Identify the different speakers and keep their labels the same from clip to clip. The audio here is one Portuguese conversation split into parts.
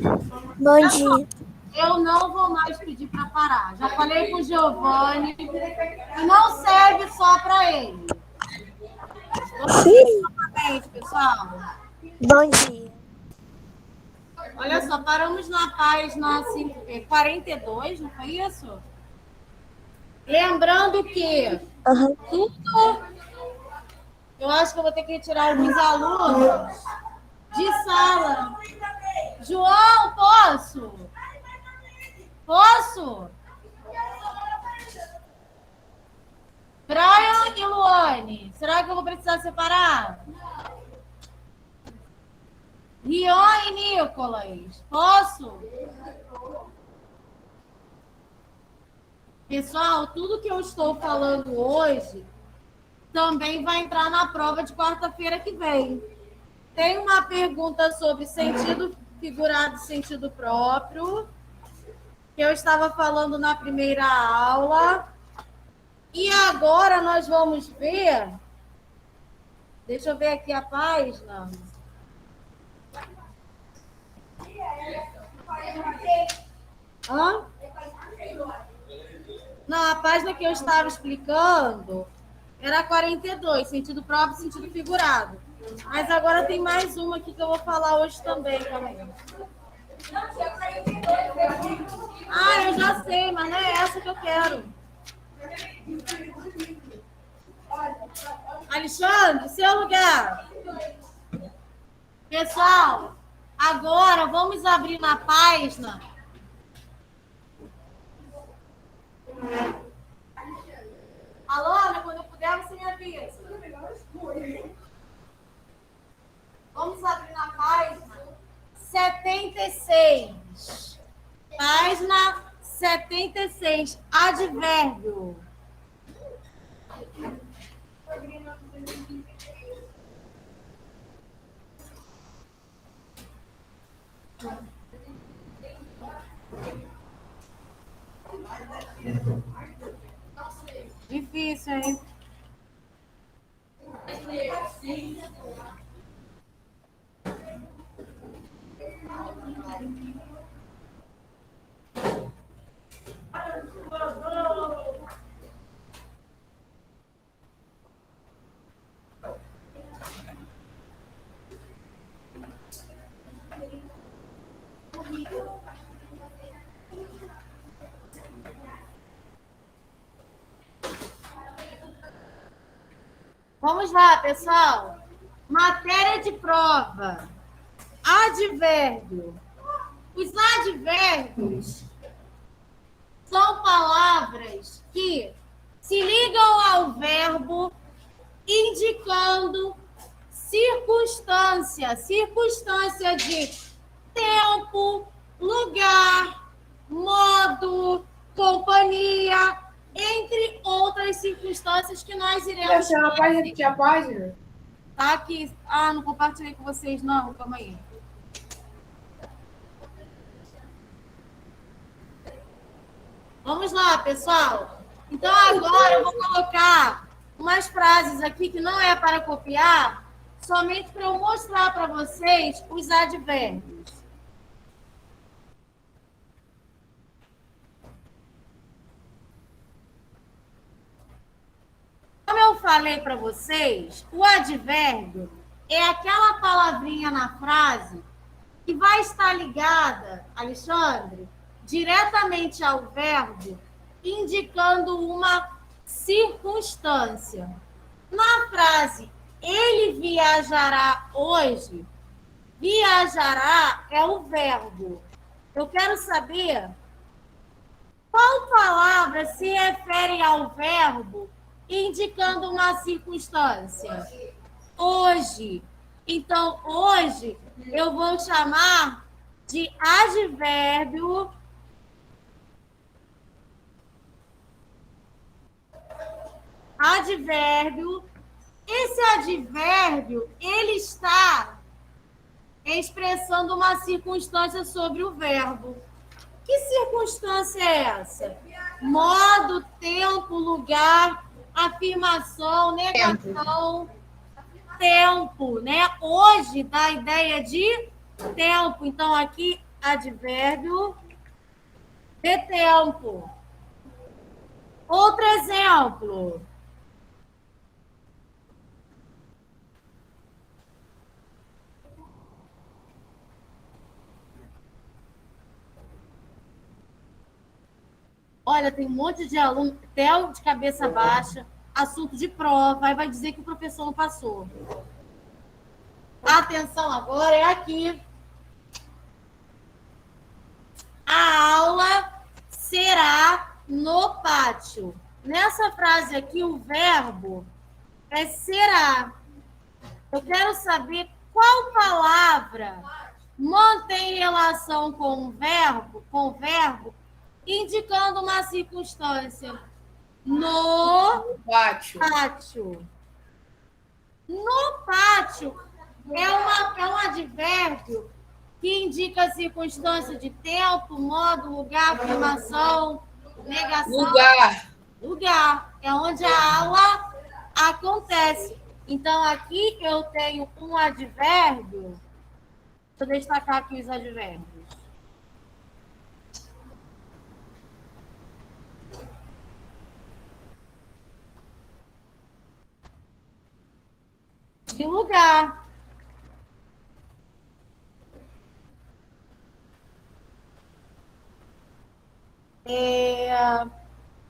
Speaker 1: Bom dia.
Speaker 2: Eu não vou mais pedir para parar. Já falei com o Giovanni e não serve só para ele.
Speaker 1: Sim.
Speaker 2: Novamente, pessoal.
Speaker 1: Bom dia.
Speaker 2: Olha só, paramos na página 42, não foi isso? Lembrando que
Speaker 1: Aham.
Speaker 2: tudo... Eu acho que eu vou ter que retirar alguns alunos de sala. João, posso? Posso? Brian e Luane, será que eu vou precisar separar? Rion e Nicolas, posso? Pessoal, tudo que eu estou falando hoje também vai entrar na prova de quarta-feira que vem. Tem uma pergunta sobre sentido figurado e sentido próprio, que eu estava falando na primeira aula. E agora nós vamos ver... Deixa eu ver aqui a página. Hã? Não, a página que eu estava explicando era 42, sentido próprio e sentido figurado. Mas agora tem mais uma aqui que eu vou falar hoje também. Ah, eu já sei, mas não é essa que eu quero. Alexandre, seu lugar. Pessoal, agora vamos abrir na página. Alô, Ana, quando eu puder, você me avisa. Vamos abrir na página 76. Página 76. Advérbio. Difícil, hein? Vamos lá, pessoal. Matéria de prova. Advérbio. Os advérbios são palavras que se ligam ao verbo indicando circunstância de tempo, lugar, modo, companhia, entre outras circunstâncias que nós iremos...
Speaker 3: Tinha página?
Speaker 2: Tá aqui. Ah, não compartilhei com vocês, não. Calma aí. Vamos lá, pessoal. Então, agora eu vou colocar umas frases aqui que não é para copiar, somente para eu mostrar para vocês os advérbios. Como eu falei para vocês, o advérbio é aquela palavrinha na frase que vai estar ligada, Alexandre, diretamente ao verbo, indicando uma circunstância. Na frase, ele viajará hoje, viajará é o verbo. Eu quero saber qual palavra se refere ao verbo indicando uma circunstância. Hoje. Então, hoje, eu vou chamar de advérbio Esse advérbio, ele está expressando uma circunstância sobre o verbo. Que circunstância é essa? Modo, tempo, lugar, afirmação, negação, tempo, né? Hoje dá a ideia de tempo. Então, aqui, advérbio de tempo. Outro exemplo. Olha, tem um monte de aluno, TEL de cabeça baixa, assunto de prova, aí vai dizer que o professor não passou. Atenção agora, é aqui. A aula será no pátio. Nessa frase aqui, o verbo é será. Eu quero saber qual palavra mantém relação com o verbo, indicando uma circunstância. No pátio. No pátio é um advérbio que indica circunstância de tempo, modo, lugar, afirmação, negação. Lugar. É onde a aula acontece. Então, aqui eu tenho um advérbio. Deixa eu destacar aqui os advérbios. De lugar.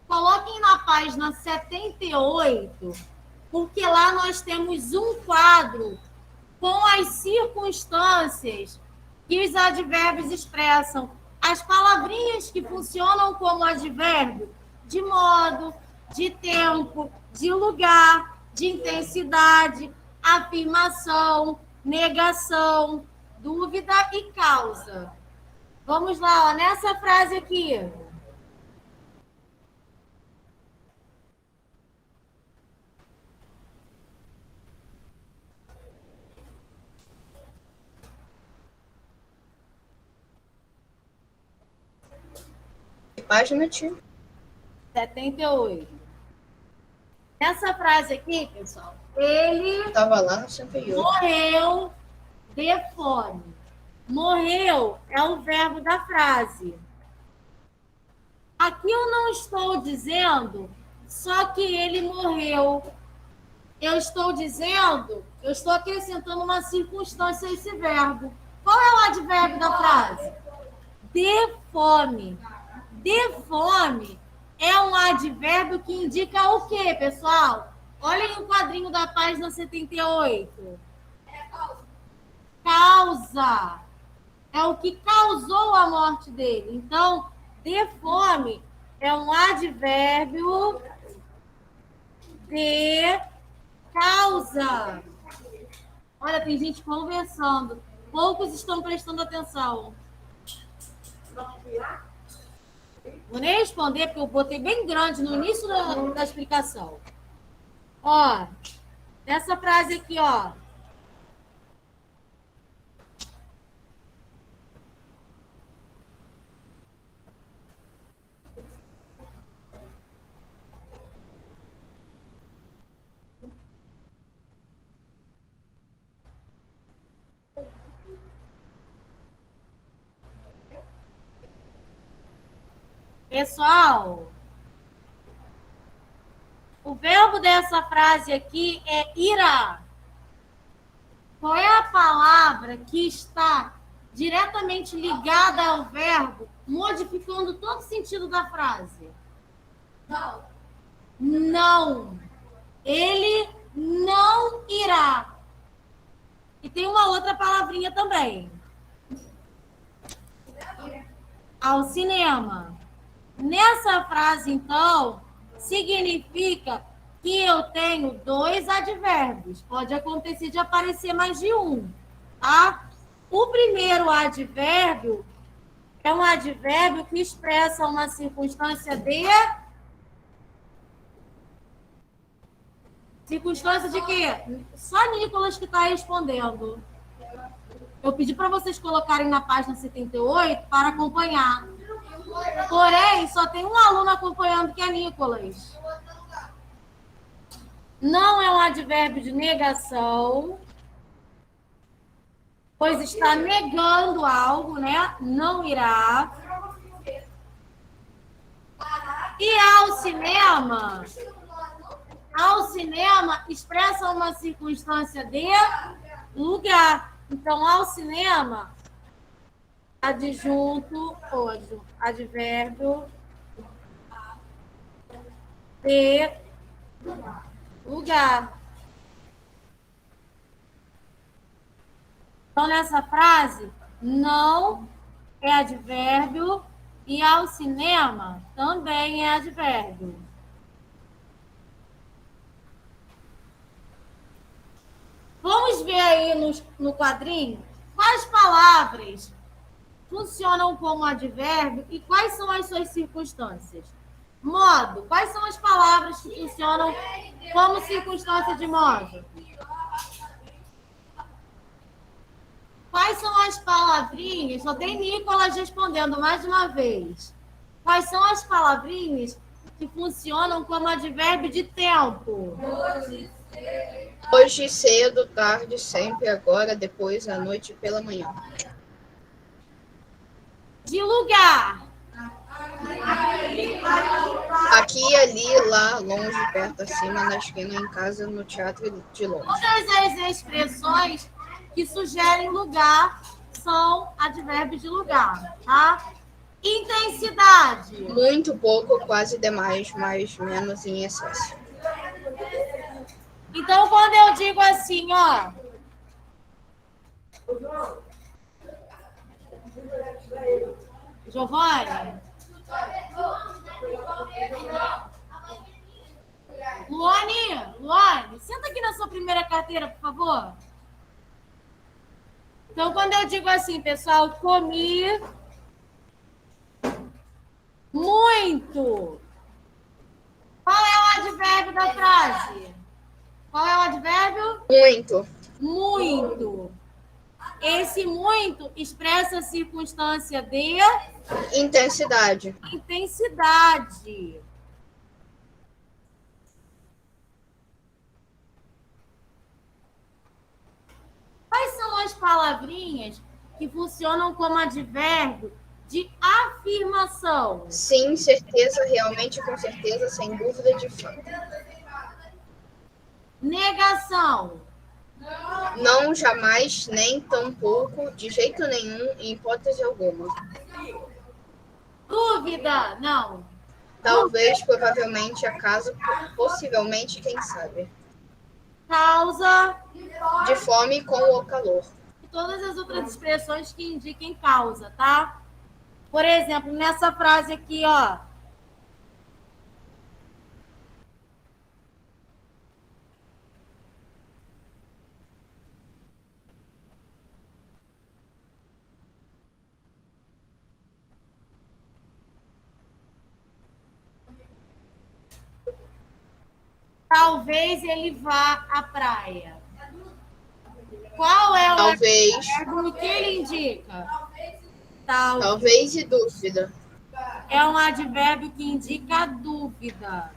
Speaker 2: Coloquem na página 78, porque lá nós temos um quadro com as circunstâncias que os advérbios expressam. As palavrinhas que funcionam como advérbio de modo, de tempo, de lugar, de intensidade, afirmação, negação, dúvida e causa. Vamos lá, ó, nessa frase aqui.
Speaker 4: Página, tia.
Speaker 2: 78. Nessa frase aqui, pessoal, ele
Speaker 4: Estava lá no 108.
Speaker 2: morreu de fome. Morreu é o verbo da frase. Aqui eu não estou dizendo só que ele morreu. Eu estou dizendo, eu estou acrescentando uma circunstância a esse verbo. Qual é o advérbio da frase? De fome. De fome é um advérbio que indica o quê, pessoal? Olhem o quadrinho da página 78. Causa. É o que causou a morte dele. Então, de fome é um advérbio de causa. Olha, tem gente conversando. Poucos estão prestando atenção. Vou nem responder, porque eu botei bem grande no início da explicação. Ó, essa frase aqui, ó. Pessoal, o verbo dessa frase aqui é irá. Qual é a palavra que está diretamente ligada ao verbo, modificando todo o sentido da frase? Não. Não. Ele não irá. E tem uma outra palavrinha também. Ao cinema. Nessa frase, então, significa que eu tenho dois advérbios. Pode acontecer de aparecer mais de um, tá? O primeiro advérbio é um advérbio que expressa uma circunstância de... Circunstância de quê? Só Nicolas que está respondendo. Eu pedi para vocês colocarem na página 78 para acompanhar. Porém, só tem um aluno acompanhando, que é Nicolas. Não é um advérbio de negação. pois está negando algo, né? Não irá. E ao cinema expressa uma circunstância de lugar. Então, ao cinema, adjunto, hoje, advérbio de lugar. Então, nessa frase, não é advérbio e ao cinema também é advérbio. Vamos ver aí no quadrinho quais palavras funcionam como advérbio e quais são as suas circunstâncias. Modo. Quais são as palavras que funcionam como circunstância de modo? Quais são as palavrinhas? Só tem Nicolas respondendo mais uma vez. Quais são as palavrinhas que funcionam como advérbio de tempo?
Speaker 4: Hoje, cedo, tarde, sempre, agora, depois, à noite e pela manhã.
Speaker 2: De lugar.
Speaker 4: Aqui, ali, lá, longe, perto, acima, na esquina, em casa, no teatro e de longe.
Speaker 2: Todas as expressões que sugerem lugar são advérbios de lugar, tá? Intensidade.
Speaker 4: Muito pouco, quase demais, mais, menos, em excesso.
Speaker 2: Então, quando eu digo assim, ó... Giovanni? Luane, senta aqui na sua primeira carteira, por favor. Então, quando eu digo assim, pessoal, comi muito. Qual é o advérbio da frase? Qual é o advérbio?
Speaker 4: Muito.
Speaker 2: Muito. Esse muito expressa a circunstância de
Speaker 4: Intensidade.
Speaker 2: intensidade. Quais são as palavrinhas que funcionam como advérbio de afirmação?
Speaker 4: Sim, certeza, realmente, com certeza, sem dúvida, de fato.
Speaker 2: Negação.
Speaker 4: Não, jamais, nem tampouco, de jeito nenhum, em hipótese alguma.
Speaker 2: Dúvida. Não.
Speaker 4: Talvez, provavelmente, acaso, possivelmente, quem sabe.
Speaker 2: Causa.
Speaker 4: De fome com o calor.
Speaker 2: E todas as outras expressões que indiquem causa, tá? Por exemplo, nessa frase aqui, ó. Talvez ele vá à praia. Qual é o
Speaker 4: Talvez.
Speaker 2: advérbio que ele indica?
Speaker 4: Talvez e dúvida.
Speaker 2: É um advérbio que indica dúvida.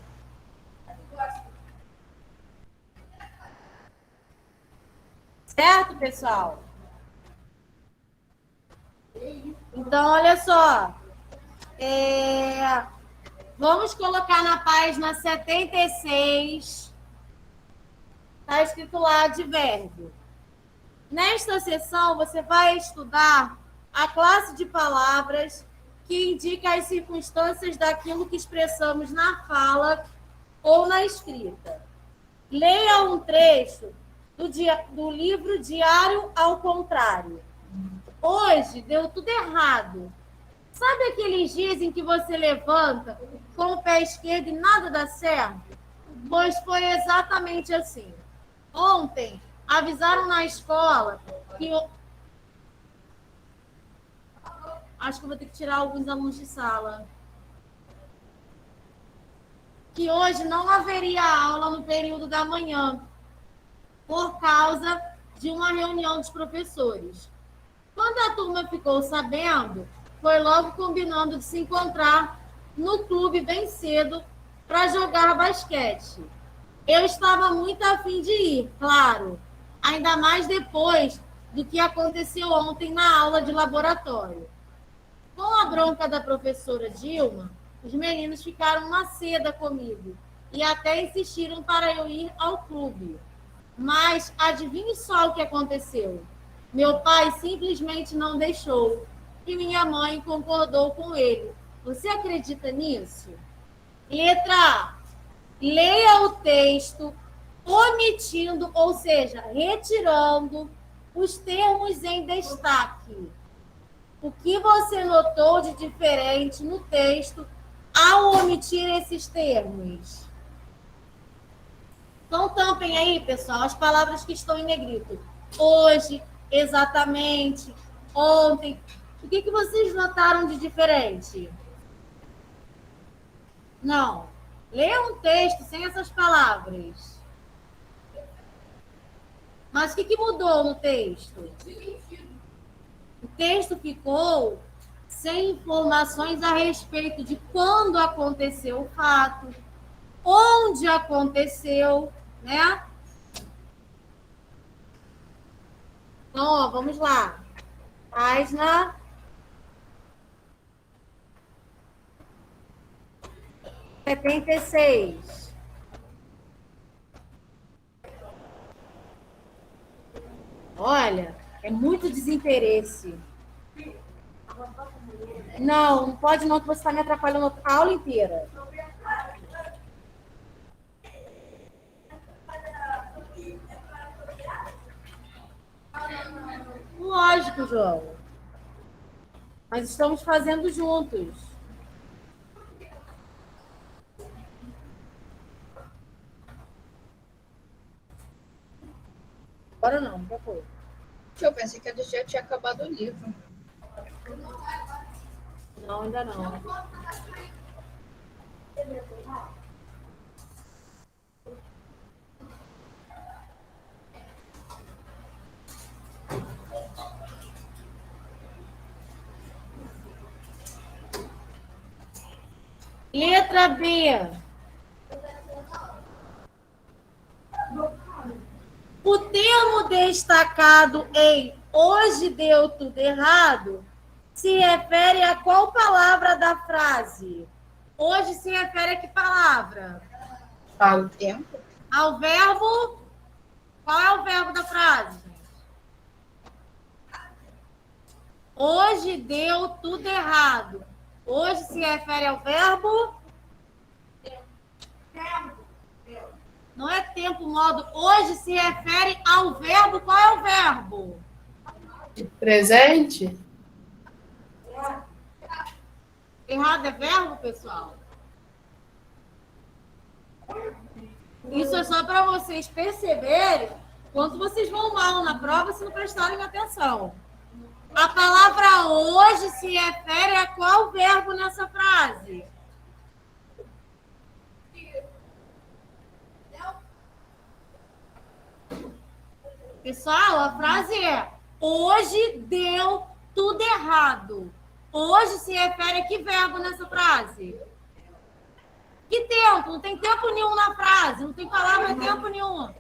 Speaker 2: Certo, pessoal? Então, olha só. Vamos colocar na página 76. Está escrito lá advérbio. Nesta seção, você vai estudar a classe de palavras que indica as circunstâncias daquilo que expressamos na fala ou na escrita. Leia um trecho do livro Diário ao Contrário. Hoje deu tudo errado. Sabe aqueles dias em que você levanta com o pé esquerdo e nada dá certo? Pois foi exatamente assim. Ontem, avisaram na escola que... Acho que eu vou ter que tirar alguns alunos de sala. Que hoje não haveria aula no período da manhã, por causa de uma reunião dos professores. Quando a turma ficou sabendo, foi logo combinando de se encontrar no clube bem cedo para jogar basquete. Eu estava muito afim de ir, claro. Ainda mais depois do que aconteceu ontem na aula de laboratório. Com a bronca da professora Dilma, os meninos ficaram uma seda comigo e até insistiram para eu ir ao clube. Mas adivinhe só o que aconteceu. Meu pai simplesmente não deixou e minha mãe concordou com ele. Você acredita nisso? Letra A. Leia o texto omitindo, ou seja, retirando os termos em destaque. O que você notou de diferente no texto ao omitir esses termos? Então, tampem aí, pessoal, as palavras que estão em negrito. Hoje, exatamente, ontem. O que vocês notaram de diferente? Não. Leia um texto sem essas palavras. Mas o que mudou no texto? O texto ficou sem informações a respeito de quando aconteceu o fato, onde aconteceu, né? Então, ó, vamos lá. Página 76. Olha, é muito desinteresse. Não pode não, que você está me atrapalhando a aula inteira. Lógico, João. Mas estamos fazendo juntos. Agora não, já foi.
Speaker 4: Eu pensei que já tinha acabado o livro.
Speaker 2: Não, ainda não. Letra B. O termo destacado em hoje deu tudo errado se refere a qual palavra da frase? Hoje se refere a que palavra?
Speaker 3: Ao tempo.
Speaker 2: Ao verbo. Qual é o verbo da frase? Hoje deu tudo errado. Hoje se refere ao verbo? Não é tempo, modo. Hoje se refere ao verbo. Qual é o verbo?
Speaker 3: Presente.
Speaker 2: Errado é verbo, pessoal? Isso é só para vocês perceberem quanto vocês vão mal na prova se não prestarem atenção. A palavra hoje se refere a qual verbo nessa frase? Pessoal, a frase é: hoje deu tudo errado. Hoje se refere a que verbo nessa frase? Que tempo? Não tem tempo nenhum na frase. Não tem palavra tempo nenhum.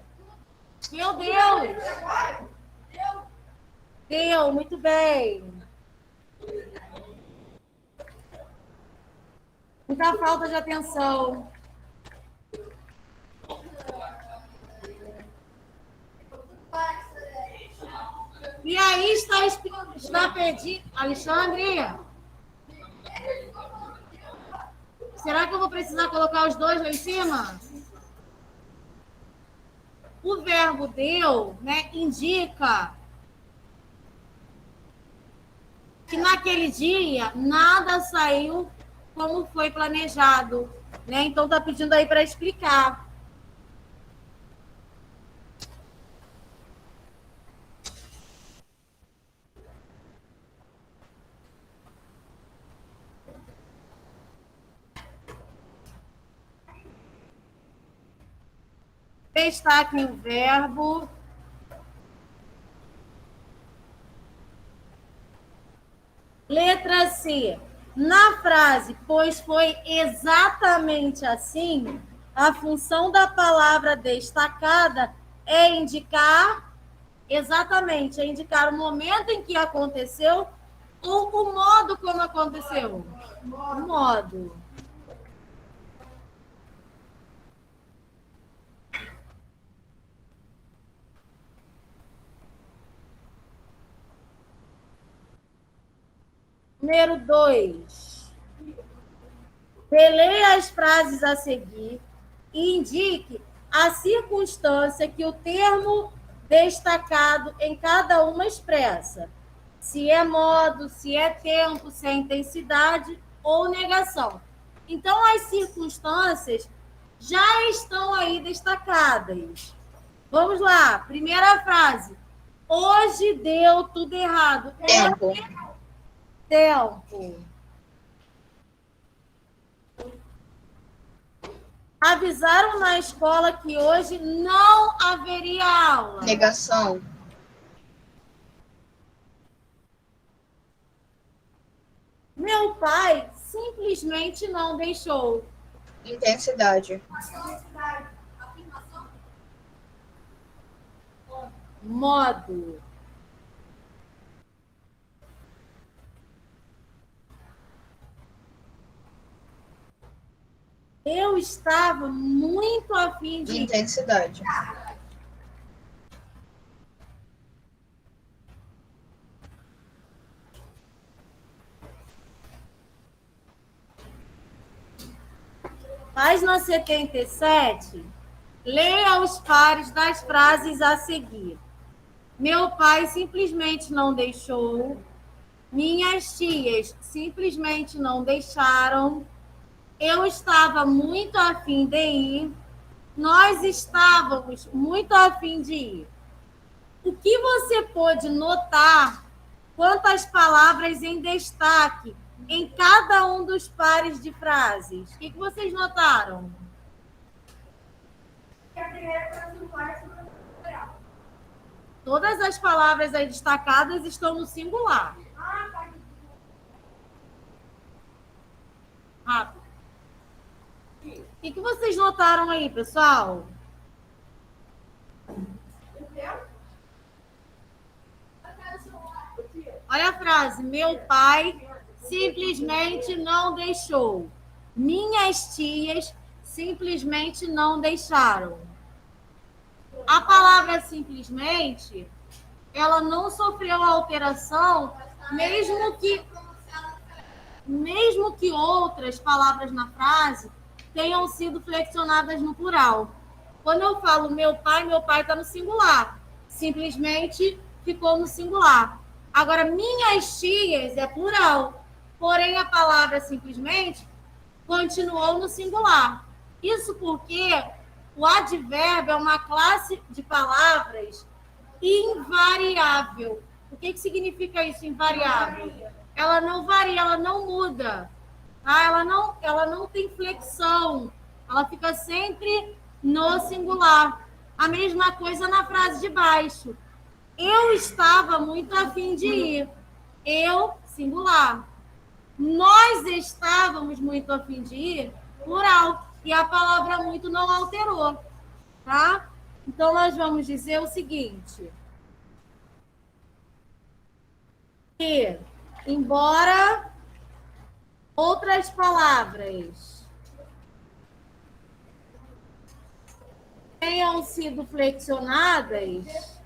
Speaker 2: Meu Deus. Deu, muito bem. Muita falta de atenção. E aí está perdido. Alexandre? Será que eu vou precisar colocar os dois lá em cima? O verbo deu, né, indica que naquele dia nada saiu como foi planejado, né? Então tá pedindo aí para explicar. Destaque o verbo. Letra C. Na frase, pois foi exatamente assim, a função da palavra destacada é indicar Exatamente, é indicar o momento em que aconteceu ou o modo como aconteceu. O modo. Número 2. Releia as frases a seguir e indique a circunstância que o termo destacado em cada uma expressa. Se é modo, se é tempo, se é intensidade ou negação. Então, as circunstâncias já estão aí destacadas. Vamos lá, primeira frase. Hoje deu tudo errado.
Speaker 4: Tempo.
Speaker 2: Tempo. Avisaram na escola que hoje não haveria aula.
Speaker 4: Negação.
Speaker 2: Meu pai simplesmente não deixou.
Speaker 4: Intensidade.
Speaker 2: Modo. Eu estava muito afim de...
Speaker 4: Intensidade.
Speaker 2: Página 77. Leia os pares das frases a seguir. Meu pai simplesmente não deixou. Minhas tias simplesmente não deixaram. Eu estava muito afim de ir. Nós estávamos muito afim de ir. O que você pôde notar quantas palavras em destaque em cada um dos pares de frases? O que vocês notaram? Todas as palavras aí destacadas estão no singular. Rápido. O que vocês notaram aí, pessoal? Olha a frase. Meu pai simplesmente não deixou. Minhas tias simplesmente não deixaram. A palavra simplesmente, ela não sofreu alteração, mesmo que outras palavras na frase tenham sido flexionadas no plural. Quando eu falo meu pai está no singular. Simplesmente ficou no singular. Agora, minhas tias é plural. Porém, a palavra simplesmente continuou no singular. Isso porque o advérbio é uma classe de palavras invariável. O que significa isso, invariável? Ela não varia, ela não muda. Tá? Ela não tem flexão. Ela fica sempre no singular. A mesma coisa na frase de baixo. Eu estava muito afim de ir. Eu, singular. Nós estávamos muito afim de ir, plural. E a palavra muito não alterou. Tá? Então, nós vamos dizer o seguinte. Que, embora outras palavras tenham sido flexionadas,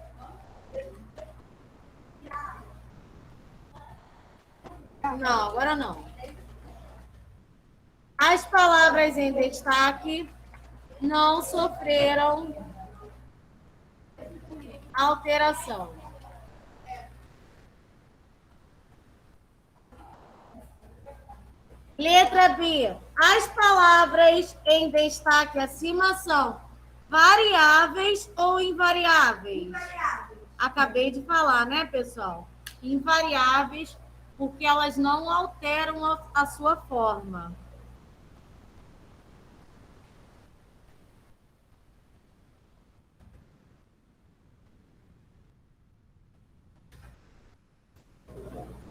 Speaker 2: não, agora não. As palavras em destaque não sofreram alteração. Letra B. As palavras em destaque acima são variáveis ou invariáveis? Acabei de falar, né, pessoal? Invariáveis, porque elas não alteram a sua forma.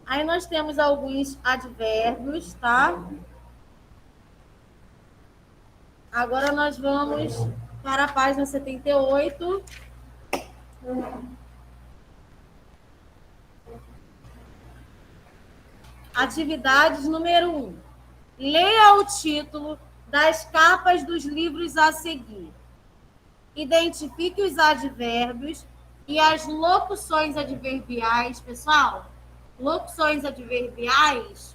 Speaker 2: Aí nós temos alguns advérbios, tá? Agora nós vamos para a página 78. Atividades número 1. Leia o título das capas dos livros a seguir. Identifique os advérbios e as locuções adverbiais. Pessoal, locuções adverbiais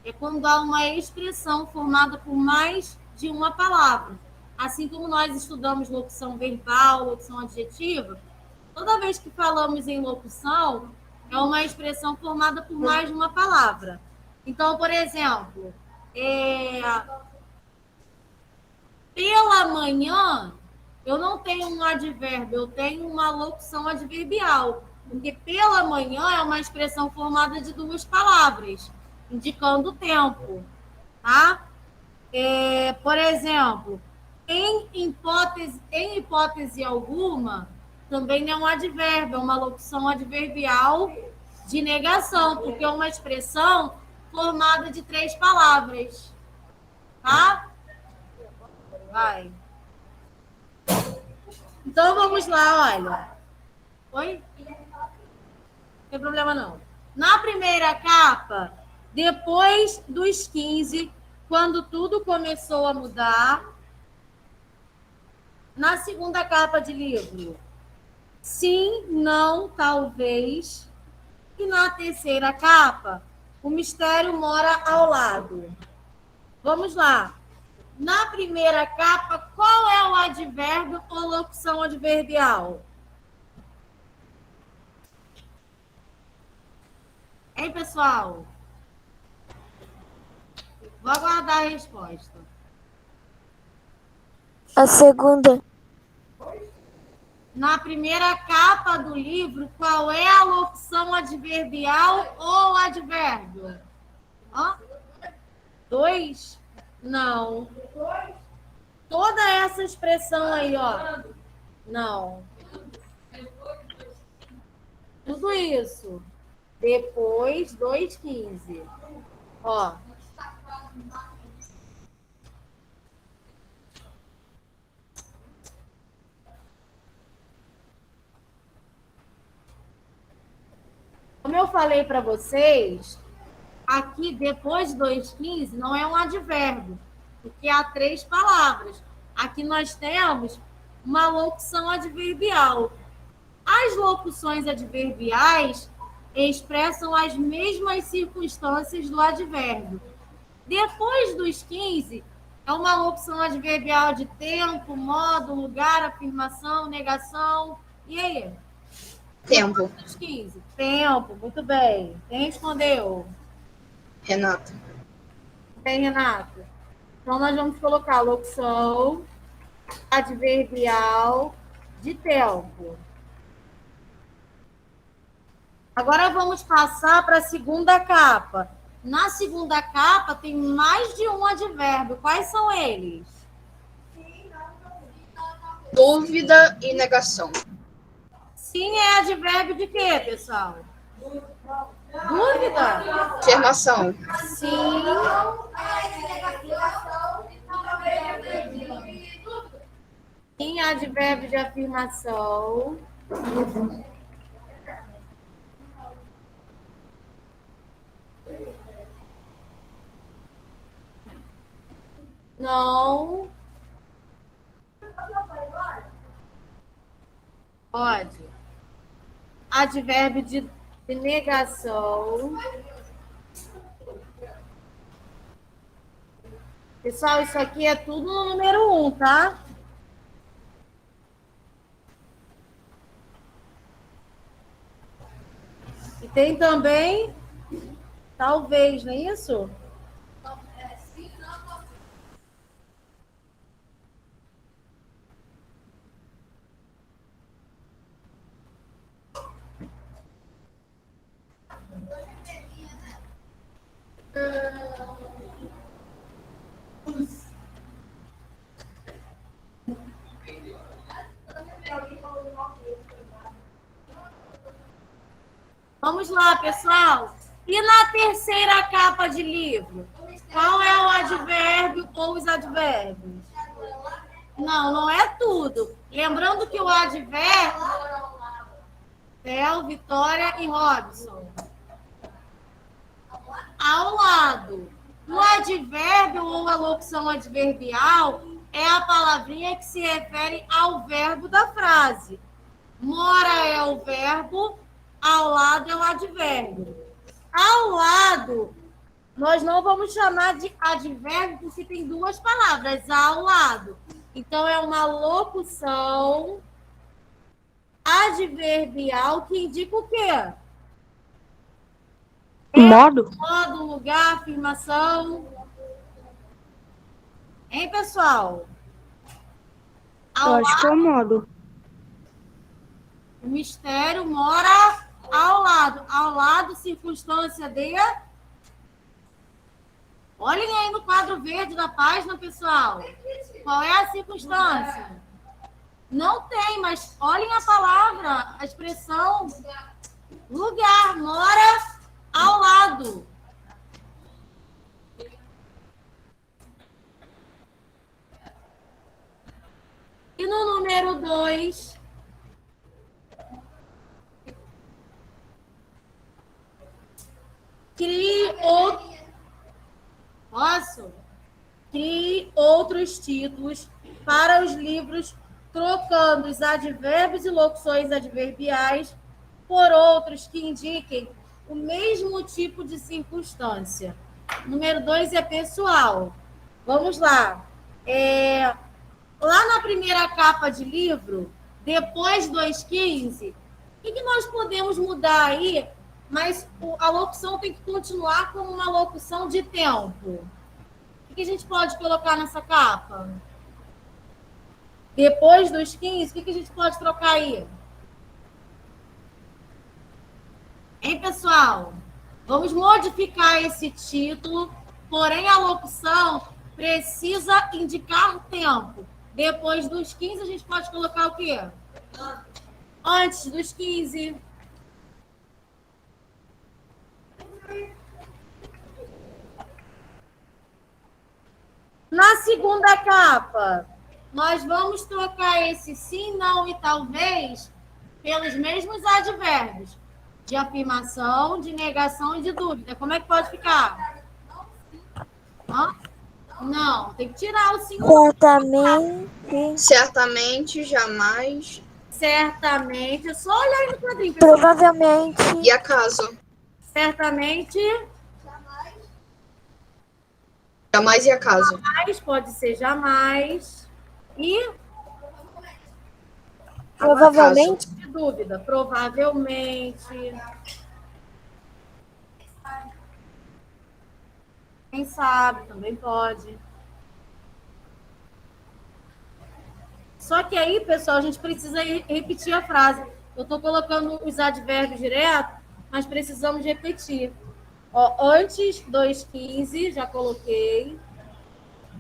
Speaker 2: é quando há uma expressão formada por mais de uma palavra. Assim como nós estudamos locução verbal, locução adjetiva, toda vez que falamos em locução, é uma expressão formada por mais de uma palavra. Então, por exemplo, pela manhã, eu não tenho um advérbio, eu tenho uma locução adverbial. Porque pela manhã é uma expressão formada de duas palavras, indicando o tempo. Tá? Por exemplo, em hipótese alguma, também não é um advérbio, é uma locução adverbial de negação, porque é uma expressão formada de 3 palavras. Tá? Vai. Então, vamos lá, olha. Oi? Não tem problema, não. Na primeira capa, depois dos 15, quando tudo começou a mudar. Na segunda capa de livro, sim, não, talvez. E na terceira capa, o mistério mora ao lado. Vamos lá. Na primeira capa, qual é o advérbio ou locução adverbial? Hein, pessoal? Vou aguardar a resposta.
Speaker 1: A segunda.
Speaker 2: Na primeira capa do livro, qual é a locução adverbial ou advérbio? 2? Não. Toda essa expressão aí, ó. Não. Tudo isso. Depois, 2:15. Ó. Como eu falei para vocês, aqui depois de 2:15 não é um advérbio, porque há 3 palavras. Aqui nós temos uma locução adverbial. As locuções adverbiais expressam as mesmas circunstâncias do advérbio. Depois dos 15, é uma locução adverbial de tempo, modo, lugar, afirmação, negação. E aí?
Speaker 4: Tempo.
Speaker 2: Depois dos 15. Tempo, muito bem. Quem respondeu?
Speaker 4: Renata.
Speaker 2: Bem, Renata. Então, nós vamos colocar locução adverbial de tempo. Agora vamos passar para a segunda capa. Na segunda capa tem mais de um advérbio. Quais são eles?
Speaker 4: Dúvida e negação.
Speaker 2: Sim é advérbio de quê, pessoal? Dúvida?
Speaker 4: Afirmação.
Speaker 2: Sim. Sim, advérbio de afirmação. Não. Pode. Advérbio de negação. Pessoal, isso aqui é tudo no número 1, tá? E tem também, talvez, não é isso? Vamos lá, pessoal. E na terceira capa de livro? Qual é o advérbio ou os advérbios? Não, não é tudo. Lembrando que o advérbio... Theo, Vitória e Robson. ao lado. O advérbio ou a locução adverbial é a palavrinha que se refere ao verbo da frase. Mora é o verbo, ao lado é o advérbio. Ao lado, nós não vamos chamar de advérbio porque tem duas palavras, ao lado. Então, é uma locução adverbial que indica o quê?
Speaker 5: Modo?
Speaker 2: Modo, lugar, afirmação. Hein, pessoal?
Speaker 5: Eu acho que é o modo.
Speaker 2: O mistério mora ao lado. Ao lado, circunstância de... Olhem aí no quadro verde da página, pessoal. Qual é a circunstância? Não tem, mas olhem a palavra, a expressão. Lugar, mora ao lado. E no número 2... Crie outros títulos para os livros, trocando os advérbios e locuções adverbiais por outros que indiquem o mesmo tipo de circunstância. Número 2 é pessoal. Vamos lá. Lá na primeira capa de livro, depois do 2,15, o que nós podemos mudar aí? Mas a locução tem que continuar como uma locução de tempo. O que a gente pode colocar nessa capa? Depois dos 15, o que a gente pode trocar aí? Hein, pessoal? Vamos modificar esse título, porém a locução precisa indicar tempo. Depois dos 15, a gente pode colocar o quê? Antes dos 15. Na segunda capa, nós vamos trocar esse sim, não e talvez pelos mesmos advérbios de afirmação, de negação e de dúvida. Como é que pode ficar? Hã? Não, tem que tirar o sim.
Speaker 1: Certamente.
Speaker 4: Certamente, jamais.
Speaker 2: Certamente. É só olhar aí no quadrinho.
Speaker 1: Provavelmente.
Speaker 4: E acaso?
Speaker 2: Certamente.
Speaker 4: Jamais e acaso.
Speaker 2: Jamais, pode ser jamais. E
Speaker 1: Provavelmente.
Speaker 2: de dúvida. Provavelmente. Quem sabe, também pode. Só que aí, pessoal, a gente precisa repetir a frase. Eu estou colocando os advérbios direto, mas precisamos repetir. Ó, antes 2,15, já coloquei.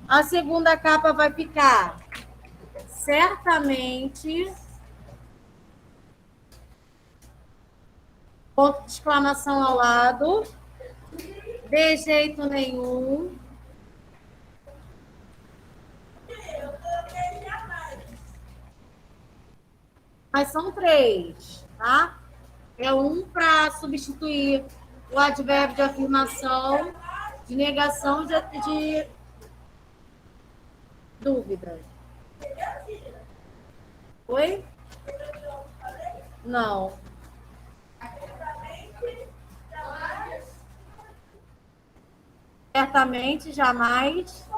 Speaker 2: A segunda capa vai ficar certamente. Ponto de exclamação ao lado. De jeito nenhum. Mas são 3, tá? É um para substituir o advérbio de afirmação, de negação de dúvida. Oi? Não. Certamente, jamais.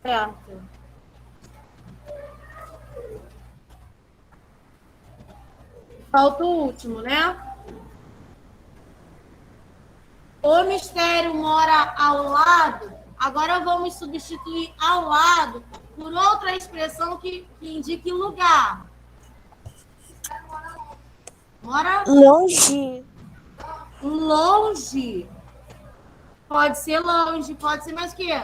Speaker 2: Certo. Falta o último, né? O mistério mora ao lado. Agora vamos substituir ao lado por outra expressão que indique lugar. Mora
Speaker 1: Longe.
Speaker 2: longe. Pode ser longe, pode ser mais o quê?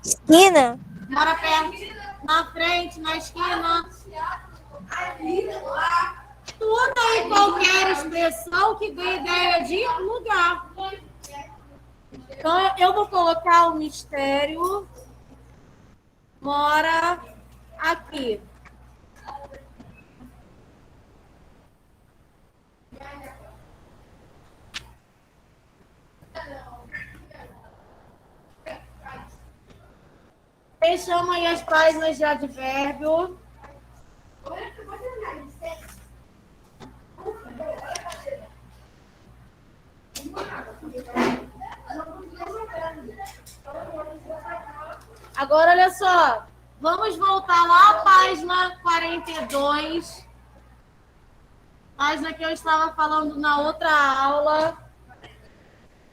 Speaker 1: Esquina.
Speaker 2: Mora perto, na frente, na esquina. Toda e qualquer expressão que dê ideia de lugar. Então, eu vou colocar o mistério mora aqui. Fechamos aí as páginas de advérbio. Agora, olha só. Vamos voltar lá à página 42. Página que eu estava falando na outra aula.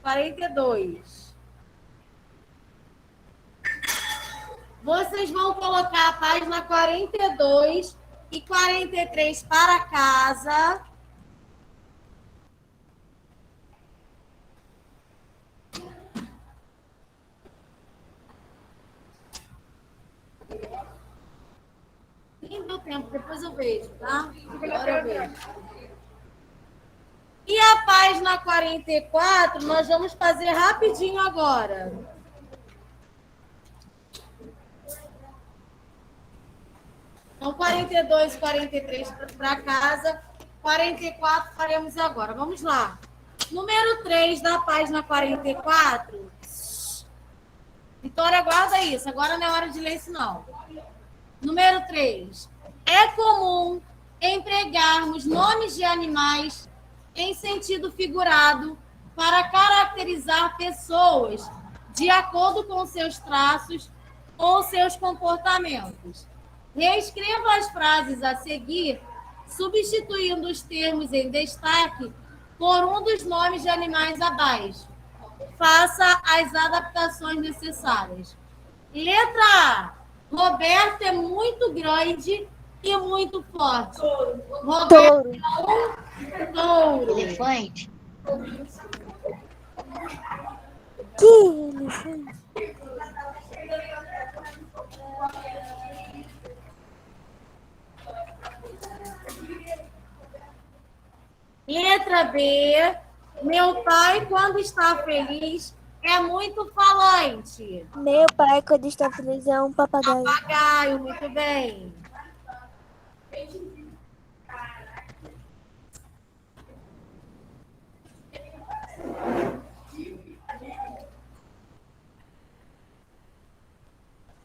Speaker 2: 42. Vocês vão colocar a página 42 e 43 para casa. Nem deu tempo, depois eu vejo, tá? Agora eu vejo. E a página 44, nós vamos fazer rapidinho agora. Então, 42 e 43 para casa, 44 faremos agora. Vamos lá. Número 3 da página 44. Vitória, guarda isso. Agora não é hora de ler isso, não. Número 3. É comum empregarmos nomes de animais em sentido figurado para caracterizar pessoas de acordo com seus traços ou seus comportamentos. Reescreva as frases a seguir, substituindo os termos em destaque por um dos nomes de animais abaixo. Faça as adaptações necessárias. Letra A. Roberto é muito grande e muito forte. Roberto é um touro.
Speaker 5: Elefante.
Speaker 1: Que elefante?
Speaker 2: Letra B. Meu pai, quando está feliz, é muito falante.
Speaker 1: Meu pai, quando está feliz, é um papagaio.
Speaker 2: Papagaio, muito bem.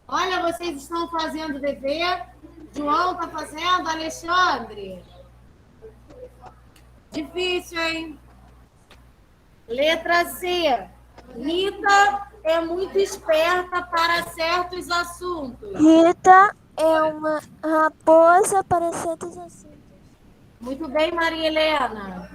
Speaker 2: Olha, vocês estão fazendo dever. João está fazendo, Alexandre. Difícil, hein? Letra C. Rita é muito esperta para certos assuntos.
Speaker 1: Rita é uma raposa para certos assuntos.
Speaker 2: Muito bem, Maria Helena.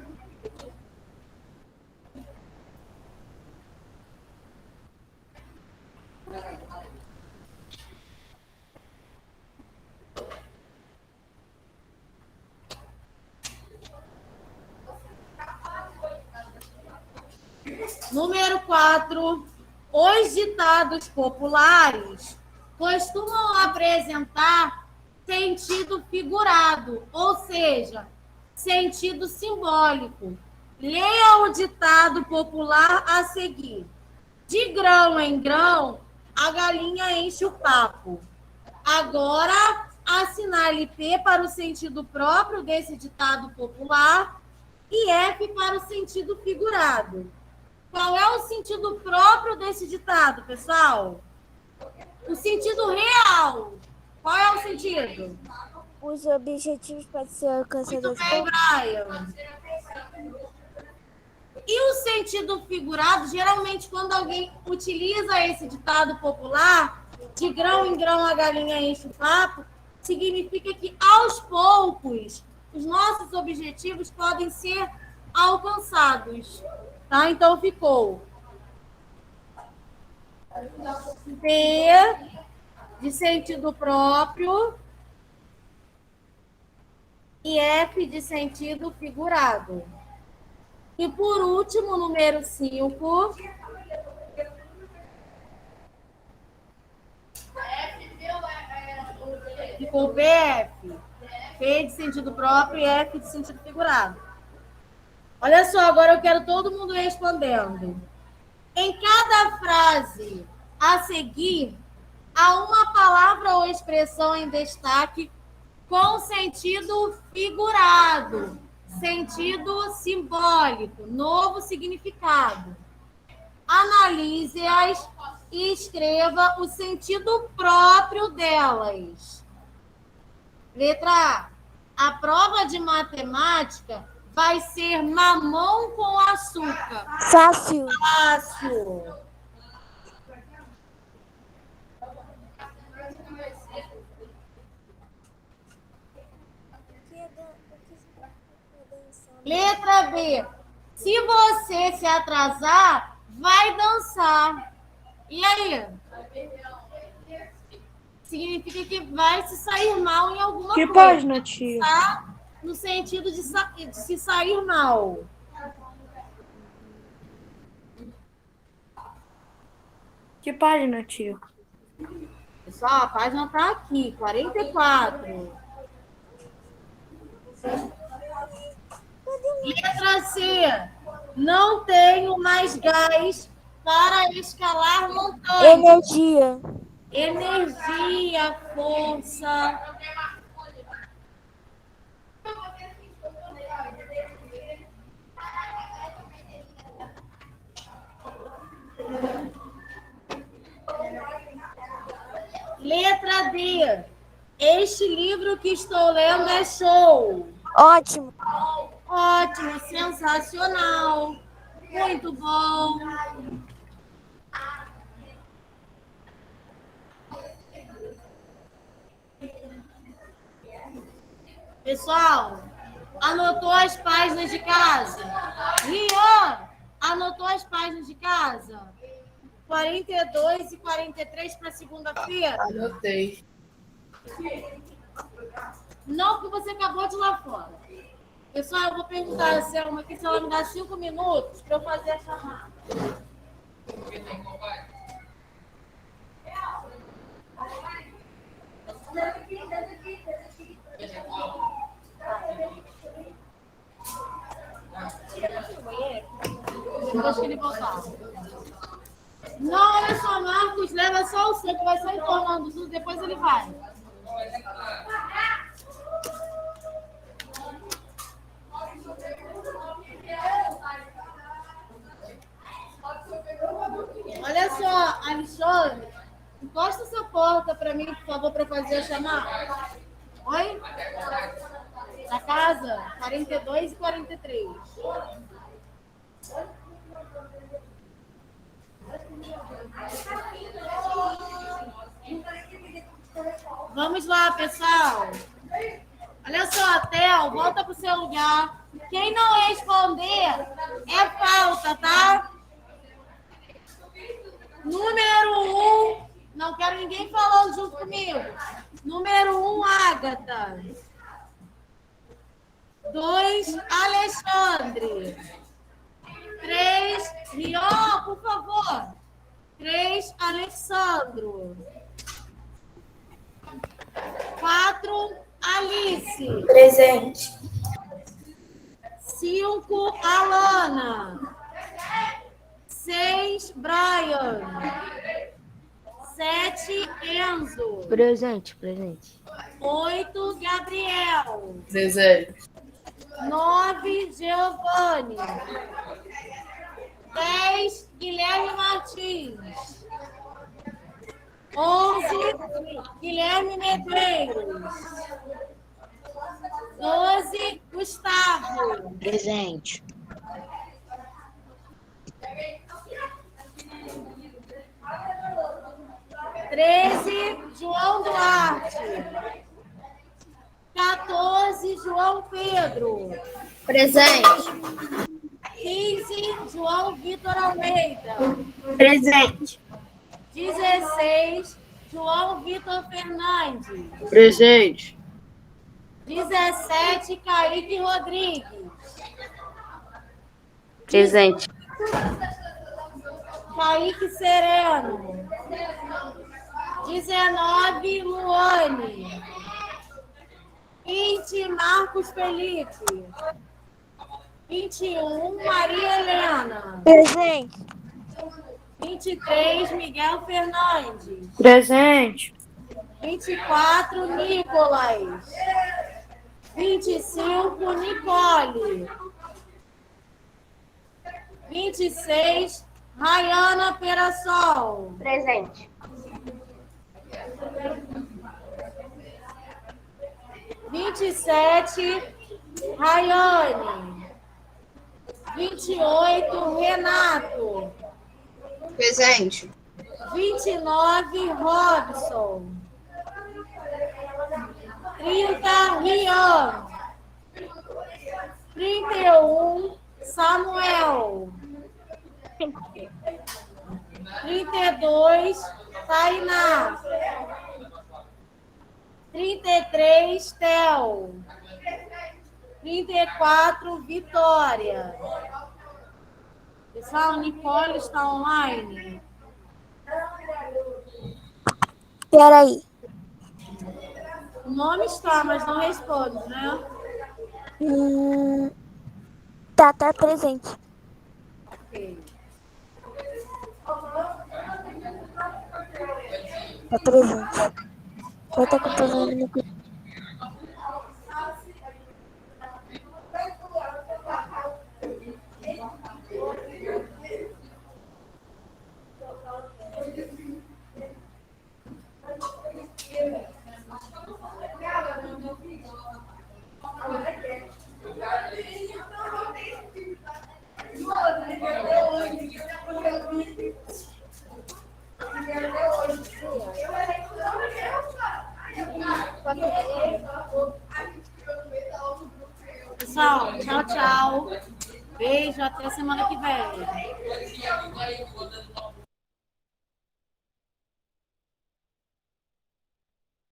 Speaker 2: Número 4. Os ditados populares costumam apresentar sentido figurado, ou seja, sentido simbólico. Leia o ditado popular a seguir. De grão em grão, a galinha enche o papo. Agora, assinale P para o sentido próprio desse ditado popular e F para o sentido figurado. Qual é o sentido próprio desse ditado, pessoal? O sentido real. Qual é o sentido?
Speaker 1: Os objetivos podem ser alcançados.
Speaker 2: Muito bem, Brian. E o sentido figurado, geralmente, quando alguém utiliza esse ditado popular, de grão em grão a galinha enche o papo, significa que, aos poucos, os nossos objetivos podem ser alcançados. Tá? Então, ficou P de sentido próprio e F de sentido figurado. E, por último, número 5. Ficou PF. P de sentido próprio e F de sentido figurado. Olha só, agora eu quero todo mundo respondendo. Em cada frase a seguir, há uma palavra ou expressão em destaque com sentido figurado, sentido simbólico, novo significado. analise-as e escreva o sentido próprio delas. Letra A. A prova de matemática vai ser mamão com açúcar.
Speaker 1: Fácil.
Speaker 2: Fácil. Letra B. Se você se atrasar, vai dançar. E aí? Significa que vai se sair mal em alguma
Speaker 5: Que
Speaker 2: coisa.
Speaker 5: página, tia?
Speaker 2: Tá? No sentido de se sair mal.
Speaker 5: Que página, tia?
Speaker 2: Pessoal, a página está aqui, 44. Letra C. Não tenho mais gás para escalar montanhas.
Speaker 1: Energia.
Speaker 2: Energia, força. Letra D. Este livro que estou lendo é show.
Speaker 1: Ótimo.
Speaker 2: Ótimo, sensacional. Muito bom. Pessoal, anotou as páginas de casa? Rian, anotou as páginas de casa? 42 e 43 para segunda-feira?
Speaker 3: Anotei.
Speaker 2: Não, porque você acabou de ir lá fora. Pessoal, eu vou perguntar a Selma aqui se ela me dá 5 minutos para eu fazer a chamada. Depois que ele voltar. Não, olha só, Marcos, leva só o seu, que vai só entornando tudo, depois ele vai. Olha só, Alexandre, encosta essa porta para mim, por favor, para fazer a chamada. Oi? Na casa, 42 e 43. Vamos lá, pessoal. Olha só, Theo, volta pro seu lugar. Quem não responder é falta, tá? Número 1, não quero ninguém falando junto comigo. Número 1, Ágata. 2, Alexandre. 3, Rion, por favor. 3, Alexandro. 4, Alice.
Speaker 3: Presente.
Speaker 2: 5, Alana. 6, Brian. 7, Enzo.
Speaker 5: Presente.
Speaker 2: 8, Gabriel.
Speaker 3: Presente.
Speaker 2: 9, Giovanni. 10, Guilherme Martins. 11, Guilherme Medeiros. 12, Gustavo.
Speaker 5: Presente.
Speaker 2: 13, João Duarte. 14, João Pedro.
Speaker 3: Presente.
Speaker 2: 15, João Vitor Almeida.
Speaker 3: Presente.
Speaker 2: 16, João Vitor Fernandes.
Speaker 3: Presente.
Speaker 2: 17, Kaique Rodrigues.
Speaker 5: Presente.
Speaker 2: Kaique Sereno. 19, Luane. 20, Marcos Felipe. 21, Maria Helena.
Speaker 1: Presente.
Speaker 2: 23, Miguel Fernandes.
Speaker 5: Presente.
Speaker 2: 24, Nicolas. 25, Nicole. 26, Rayana Perassol.
Speaker 3: Presente.
Speaker 2: 27, Rayane. 28, Renato.
Speaker 4: Presente.
Speaker 2: 29, Robson. 30, Rian. 31, Samuel. 32, Tainá. 33, Tel. 34, Vitória. Pessoal, Nicole está online?
Speaker 1: Peraí.
Speaker 2: O nome está, mas não responde, né?
Speaker 1: Tá presente.
Speaker 2: Ok.
Speaker 1: Tá presente. Vai estar com o problema no cu.
Speaker 2: Pessoal, tchau, tchau. Beijo, até semana que vem.